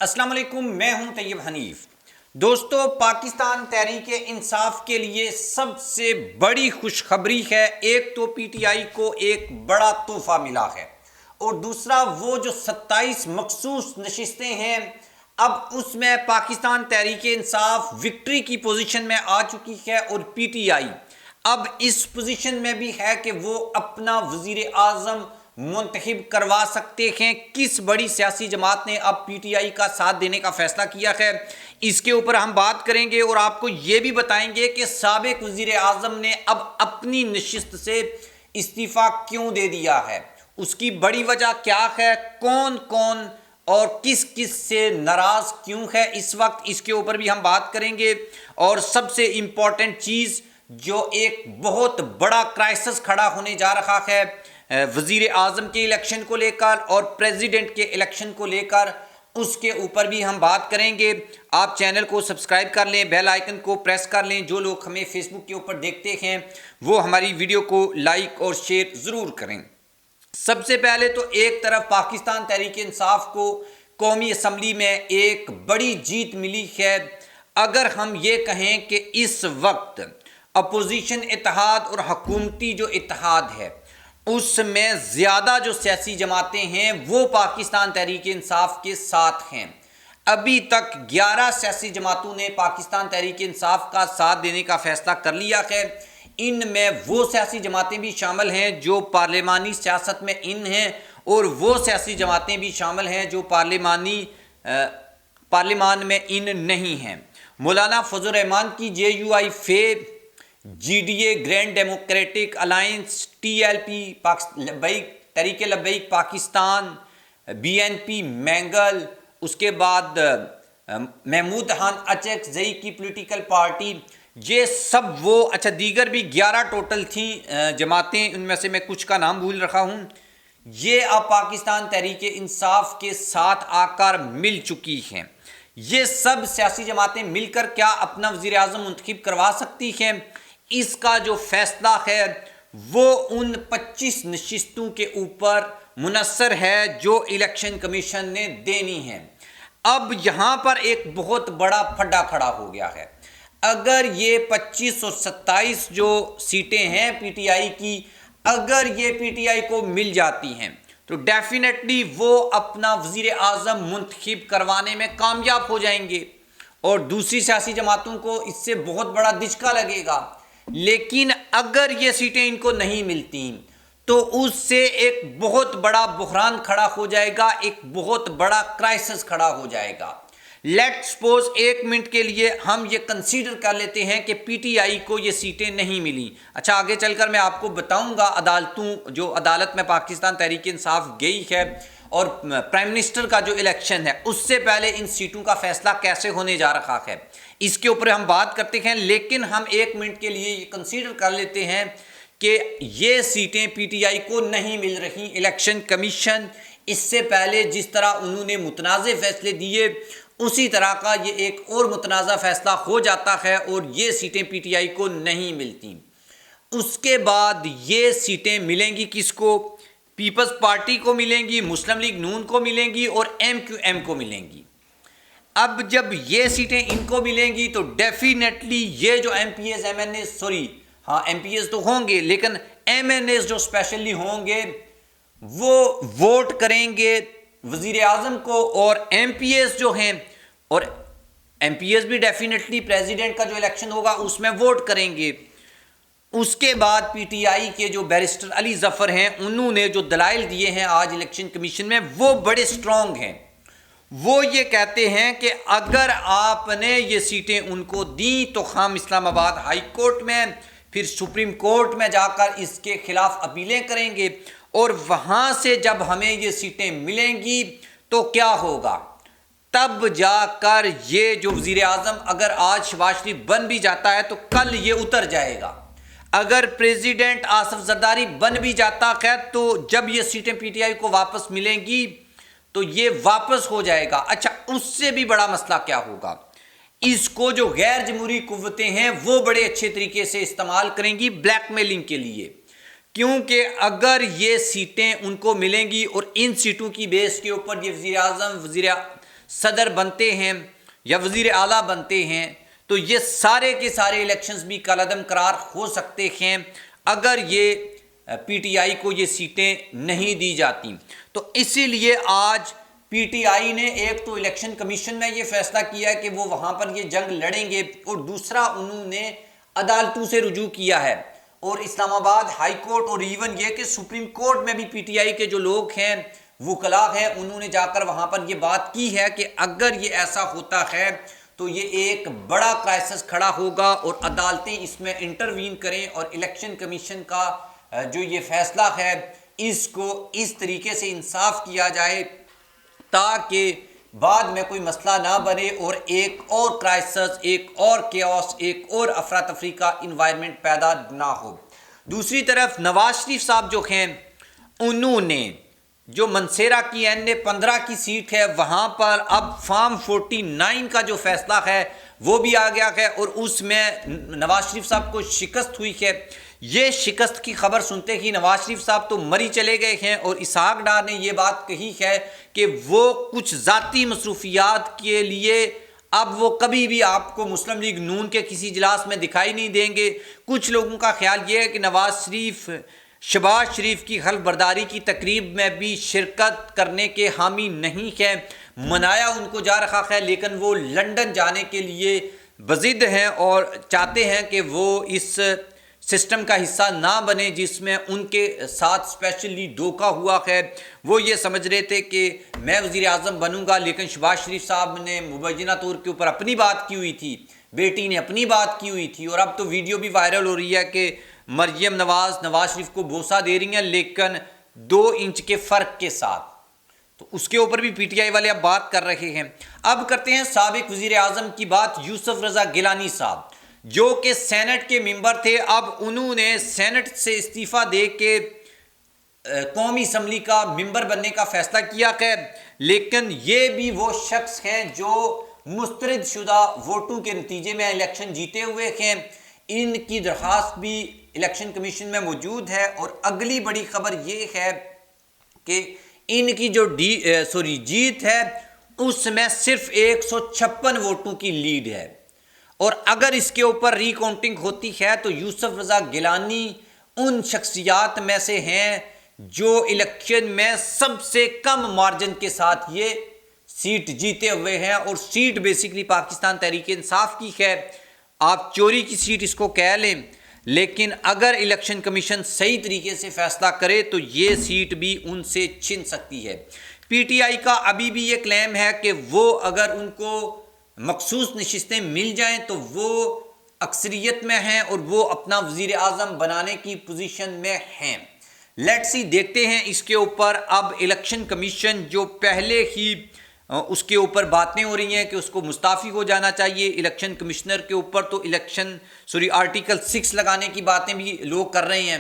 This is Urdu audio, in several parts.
السلام علیکم، میں ہوں طیب حنیف۔ دوستو، پاکستان تحریک انصاف کے لیے سب سے بڑی خوشخبری ہے۔ ایک تو پی ٹی آئی کو ایک بڑا تحفہ ملا ہے، اور دوسرا وہ جو 27 مخصوص نشستیں ہیں، اب اس میں پاکستان تحریک انصاف وکٹری کی پوزیشن میں آ چکی ہے، اور پی ٹی آئی اب اس پوزیشن میں بھی ہے کہ وہ اپنا وزیر اعظم منتخب کروا سکتے ہیں۔ کس بڑی سیاسی جماعت نے اب پی ٹی آئی کا ساتھ دینے کا فیصلہ کیا ہے، اس کے اوپر ہم بات کریں گے، اور آپ کو یہ بھی بتائیں گے کہ سابق وزیر اعظم نے اب اپنی نشست سے استعفیٰ کیوں دے دیا ہے، اس کی بڑی وجہ کیا ہے، کون کون اور کس کس سے ناراض کیوں ہے اس وقت، اس کے اوپر بھی ہم بات کریں گے۔ اور سب سے امپورٹنٹ چیز جو ایک بہت بڑا کرائسس کھڑا ہونے جا رہا ہے وزیر اعظم کے الیکشن کو لے کر اور پریزیڈنٹ کے الیکشن کو لے کر، اس کے اوپر بھی ہم بات کریں گے۔ آپ چینل کو سبسکرائب کر لیں، بیل آئیکن کو پریس کر لیں۔ جو لوگ ہمیں فیس بک کے اوپر دیکھتے ہیں وہ ہماری ویڈیو کو لائک اور شیئر ضرور کریں۔ سب سے پہلے تو ایک طرف پاکستان تحریک انصاف کو قومی اسمبلی میں ایک بڑی جیت ملی ہے۔ اگر ہم یہ کہیں کہ اس وقت اپوزیشن اتحاد اور حکومتی جو اتحاد ہے، اس میں زیادہ جو سیاسی جماعتیں ہیں وہ پاکستان تحریک انصاف کے ساتھ ہیں۔ ابھی تک 11 سیاسی جماعتوں نے پاکستان تحریک انصاف کا ساتھ دینے کا فیصلہ کر لیا ہے۔ ان میں وہ سیاسی جماعتیں بھی شامل ہیں جو پارلیمانی سیاست میں ان ہیں، اور وہ سیاسی جماعتیں بھی شامل ہیں جو پارلیمان میں ان نہیں ہیں۔ مولانا فضل الرحمان کی J U I F, G D A grand democratic alliance, T L P Tehreek Labbaik Pakistan, B N P Mengal, اس کے بعد محمود خان اچک زئی کی پولیٹیکل پارٹی، یہ سب وہ دیگر بھی 11 ٹوٹل تھیں جماعتیں، ان میں سے میں کچھ کا نام بھول رہا ہوں، یہ اب پاکستان تحریک انصاف کے ساتھ آ کر مل چکی ہیں۔ یہ سب سیاسی جماعتیں مل کر کیا اپنا وزیر اعظم منتخب کروا سکتی ہیں؟ اس کا جو فیصلہ ہے وہ ان 25 نشستوں کے اوپر منحصر ہے جو الیکشن کمیشن نے دینی ہے۔ اب یہاں پر ایک بہت بڑا پھڈا کھڑا ہو گیا ہے۔ اگر یہ 25 اور 27 جو سیٹیں ہیں پی ٹی آئی کی، اگر یہ پی ٹی آئی کو مل جاتی ہیں تو ڈیفینیٹلی وہ اپنا وزیر اعظم منتخب کروانے میں کامیاب ہو جائیں گے، اور دوسری سیاسی جماعتوں کو اس سے بہت بڑا دھچکا لگے گا۔ لیکن اگر یہ سیٹیں ان کو نہیں ملتی تو اس سے ایک بہت بڑا بحران کھڑا ہو جائے گا، ایک بہت بڑا کرائسس کھڑا ہو جائے گا۔ لیٹ سپوز ایک منٹ کے لیے ہم یہ کنسیڈر کر لیتے ہیں کہ پی ٹی آئی کو یہ سیٹیں نہیں ملیں۔ آگے چل کر میں آپ کو بتاؤں گا عدالت میں پاکستان تحریک انصاف گئی ہے، اور پرائم منسٹر کا جو الیکشن ہے اس سے پہلے ان سیٹوں کا فیصلہ کیسے ہونے جا رہا ہے، اس کے اوپر ہم بات کرتے ہیں۔ لیکن ہم ایک منٹ کے لیے یہ کنسیڈر کر لیتے ہیں کہ یہ سیٹیں پی ٹی آئی کو نہیں مل رہی۔ الیکشن کمیشن اس سے پہلے جس طرح انہوں نے متنازع فیصلے دیے، اسی طرح کا یہ ایک اور متنازع فیصلہ ہو جاتا ہے اور یہ سیٹیں پی ٹی آئی کو نہیں ملتی۔ اس کے بعد یہ سیٹیں ملیں گی کس کو؟ پیپلز پارٹی کو ملیں گی، مسلم لیگ نون کو ملیں گی، اور ایم کیو ایم کو ملیں گی۔ اب جب یہ سیٹیں ان کو ملیں گی تو ڈیفینیٹلی یہ جو M P As M P As تو ہوں گے، لیکن ایم این ایز جو اسپیشلی ہوں گے وہ ووٹ کریں گے وزیر اعظم کو، اور ایم پی ایز جو ہیں، اور ایم پی ایز بھی ڈیفینیٹلی پریزیڈنٹ کا جو الیکشن ہوگا اس میں ووٹ کریں گے۔ اس کے بعد پی ٹی آئی کے جو بیرسٹر علی ظفر ہیں، انہوں نے جو دلائل دیے ہیں آج الیکشن کمیشن میں وہ بڑے سٹرونگ ہیں۔ وہ یہ کہتے ہیں کہ اگر آپ نے یہ سیٹیں ان کو دیں تو ہم اسلام آباد ہائی کورٹ میں، پھر سپریم کورٹ میں جا کر اس کے خلاف اپیلیں کریں گے، اور وہاں سے جب ہمیں یہ سیٹیں ملیں گی تو کیا ہوگا؟ تب جا کر یہ جو وزیر اعظم اگر آج شہباز شریف بن بھی جاتا ہے تو کل یہ اتر جائے گا۔ اگر پریزیڈنٹ آصف زرداری بن بھی جاتا ہے تو جب یہ سیٹیں پی ٹی آئی کو واپس ملیں گی تو یہ واپس ہو جائے گا۔ اس سے بھی بڑا مسئلہ کیا ہوگا؟ اس کو جو غیر جمہوری قوتیں ہیں وہ بڑے اچھے طریقے سے استعمال کریں گی بلیک میلنگ کے لیے، کیونکہ اگر یہ سیٹیں ان کو ملیں گی اور ان سیٹوں کی بیس کے اوپر یہ وزیر اعظم صدر بنتے ہیں یا وزیر اعلیٰ بنتے ہیں تو یہ سارے کے سارے الیکشنز بھی کالعدم قرار ہو سکتے ہیں اگر یہ پی ٹی آئی کو یہ سیٹیں نہیں دی جاتی۔ تو اسی لیے آج پی ٹی آئی نے ایک تو الیکشن کمیشن میں یہ فیصلہ کیا کہ وہ وہاں پر یہ جنگ لڑیں گے، اور دوسرا انہوں نے عدالتوں سے رجوع کیا ہے، اور اسلام آباد ہائی کورٹ اور ایون یہ کہ سپریم کورٹ میں بھی پی ٹی آئی کے جو لوگ ہیں وکلاء ہیں انہوں نے جا کر وہاں پر یہ بات کی ہے کہ اگر یہ ایسا ہوتا ہے تو یہ ایک بڑا کرائسس کھڑا ہوگا اور عدالتیں اس میں انٹروین کریں اور الیکشن کمیشن کا جو یہ فیصلہ ہے اس کو اس طریقے سے انصاف کیا جائے تاکہ بعد میں کوئی مسئلہ نہ بنے اور ایک اور کرائسس، ایک اور کیوس، ایک اور افراتفری کا انوائرمنٹ پیدا نہ ہو۔ دوسری طرف نواز شریف صاحب جو ہیں انہوں نے جو منصیرہ کی NA-15 کی سیٹ ہے وہاں پر اب فارم 49 کا جو فیصلہ ہے وہ بھی آ گیا ہے اور اس میں نواز شریف صاحب کو شکست ہوئی ہے۔ یہ شکست کی خبر سنتے ہی نواز شریف صاحب تو مری چلے گئے ہیں، اور اسحاق ڈار نے یہ بات کہی ہے کہ وہ کچھ ذاتی مصروفیات کے لیے اب وہ کبھی بھی آپ کو مسلم لیگ نون کے کسی اجلاس میں دکھائی نہیں دیں گے۔ کچھ لوگوں کا خیال یہ ہے کہ نواز شریف شہباز شریف کی حلف برداری کی تقریب میں بھی شرکت کرنے کے حامی نہیں ہے، منایا ان کو جا رہا ہے لیکن وہ لندن جانے کے لیے بضد ہیں اور چاہتے ہیں کہ وہ اس سسٹم کا حصہ نہ بنے جس میں ان کے ساتھ اسپیشلی دھوکہ ہوا ہے۔ وہ یہ سمجھ رہے تھے کہ میں وزیر اعظم بنوں گا، لیکن شہباز شریف صاحب نے مبینہ طور کے اوپر اپنی بات کی ہوئی تھی، بیٹی نے اپنی بات کی ہوئی تھی، اور اب تو ویڈیو بھی وائرل ہو رہی ہے کہ مریم نواز شریف کو بوسہ دے رہی ہیں لیکن 2 انچ کے فرق کے ساتھ۔ تو اس کے اوپر بھی پی ٹی آئی والے اب بات کر رہے ہیں۔ اب کرتے ہیں سابق وزیر اعظم کی بات، یوسف رضا گیلانی صاحب جو کہ سینٹ کے ممبر تھے، اب انہوں نے سینٹ سے استعفیٰ دے کے قومی اسمبلی کا ممبر بننے کا فیصلہ کیا ہے، لیکن یہ بھی وہ شخص ہیں جو مسترد شدہ ووٹوں کے نتیجے میں الیکشن جیتے ہوئے ہیں۔ ان کی درخواست بھی الیکشن کمیشن میں موجود ہے، اور اگلی بڑی خبر یہ ہے کہ ان کی جو جیت ہے اس میں صرف 156 ووٹوں کی لیڈ ہے، اور اگر اس کے اوپر ری کاؤنٹنگ ہوتی ہے تو یوسف رضا گیلانی ان شخصیات میں سے ہیں جو الیکشن میں سب سے کم مارجن کے ساتھ یہ سیٹ جیتے ہوئے ہیں، اور سیٹ بیسیکلی پاکستان تحریک انصاف کی ہے۔ آپ چوری کی سیٹ اس کو کہہ لیں، لیکن اگر الیکشن کمیشن صحیح طریقے سے فیصلہ کرے تو یہ سیٹ بھی ان سے چھن سکتی ہے۔ پی ٹی آئی کا ابھی بھی یہ کلیم ہے کہ وہ اگر ان کو مخصوص نشستیں مل جائیں تو وہ اکثریت میں ہیں اور وہ اپنا وزیر اعظم بنانے کی پوزیشن میں ہیں۔ لیٹس سی، دیکھتے ہیں اس کے اوپر اب الیکشن کمیشن جو پہلے ہی اس کے اوپر باتیں ہو رہی ہیں کہ اس کو مستعفی ہو جانا چاہیے الیکشن کمشنر کے اوپر، تو آرٹیکل 6 لگانے کی باتیں بھی لوگ کر رہے ہیں۔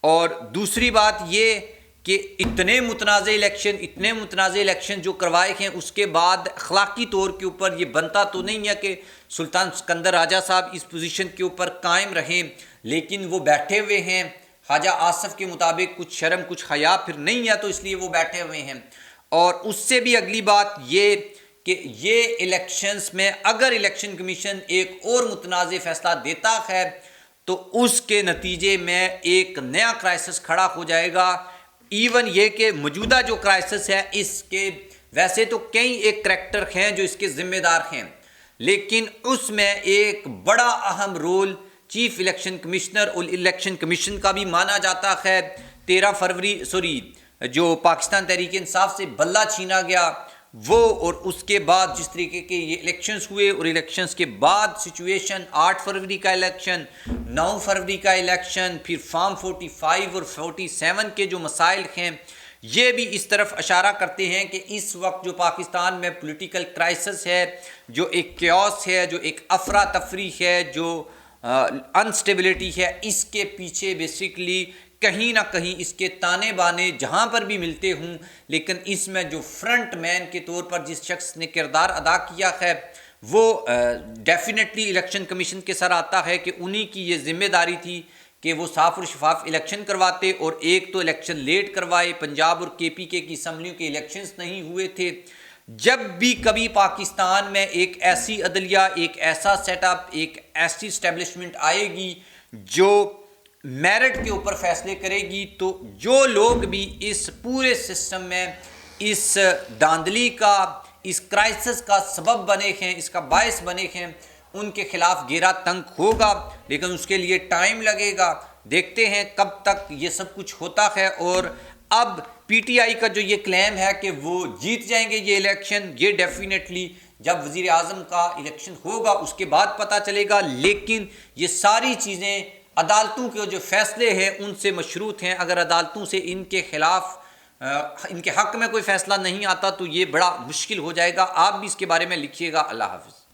اور دوسری بات یہ کہ اتنے متنازع الیکشن جو کروائے ہیں اس کے بعد اخلاقی طور کے اوپر یہ بنتا تو نہیں ہے کہ سلطان سکندر راجہ صاحب اس پوزیشن کے اوپر قائم رہیں، لیکن وہ بیٹھے ہوئے ہیں۔ خواجہ آصف کے مطابق کچھ شرم کچھ حیا پھر نہیں ہے، تو اس لیے وہ بیٹھے ہوئے ہیں۔ اور اس سے بھی اگلی بات یہ کہ یہ الیکشنز میں اگر الیکشن کمیشن ایک اور متنازع فیصلہ دیتا ہے تو اس کے نتیجے میں ایک نیا کرائسس کھڑا ہو جائے گا۔ ایون یہ کہ موجودہ جو کرائسس ہے اس کے ویسے تو کئی ایک کریکٹر ہیں جو اس کے ذمہ دار ہیں، لیکن اس میں ایک بڑا اہم رول چیف الیکشن کمشنر اور الیکشن کمیشن کا بھی مانا جاتا ہے۔ 13 فروری جو پاکستان تحریک انصاف سے بلہ چھینا گیا وہ، اور اس کے بعد جس طریقے کے یہ الیکشنز ہوئے، اور الیکشنز کے بعد سچویشن 8 فروری کا الیکشن، 9 فروری کا الیکشن، پھر فارم 45 اور 47 کے جو مسائل ہیں یہ بھی اس طرف اشارہ کرتے ہیں کہ اس وقت جو پاکستان میں پولیٹیکل کرائسس ہے، جو ایک کیوس ہے، جو ایک افراتفری ہے، جو انسٹیبلٹی ہے، اس کے پیچھے بیسیکلی کہیں نہ کہیں اس کے تانے بانے جہاں پر بھی ملتے ہوں، لیکن اس میں جو فرنٹ مین کے طور پر جس شخص نے کردار ادا کیا ہے وہ ڈیفینیٹلی الیکشن کمیشن کے سر آتا ہے کہ انہی کی یہ ذمہ داری تھی کہ وہ صاف اور شفاف الیکشن کرواتے، اور ایک تو الیکشن لیٹ کروائے، پنجاب اور کے پی کے کی اسمبلیوں کے الیکشنز نہیں ہوئے تھے، جب بھی کبھی پاکستان میں ایک ایسی عدلیہ، ایک ایسا سیٹ اپ، ایک ایسی اسٹیبلشمنٹ آئے گی جو میرٹ کے اوپر فیصلے کرے گی، تو جو لوگ بھی اس پورے سسٹم میں اس دھاندلی کا، اس کرائسس کا سبب بنے ہیں، اس کا باعث بنے ہیں، ان کے خلاف گھیرا تنگ ہوگا، لیکن اس کے لیے ٹائم لگے گا۔ دیکھتے ہیں کب تک یہ سب کچھ ہوتا ہے۔ اور اب پی ٹی آئی کا جو یہ کلیم ہے کہ وہ جیت جائیں گے یہ الیکشن، یہ ڈیفینیٹلی جب وزیر اعظم کا الیکشن ہوگا اس کے بعد پتہ چلے گا، لیکن یہ ساری چیزیں عدالتوں کے جو فیصلے ہیں ان سے مشروط ہیں۔ اگر عدالتوں سے ان کے خلاف، ان کے حق میں کوئی فیصلہ نہیں آتا تو یہ بڑا مشکل ہو جائے گا۔ آپ بھی اس کے بارے میں لکھیے گا۔ اللہ حافظ۔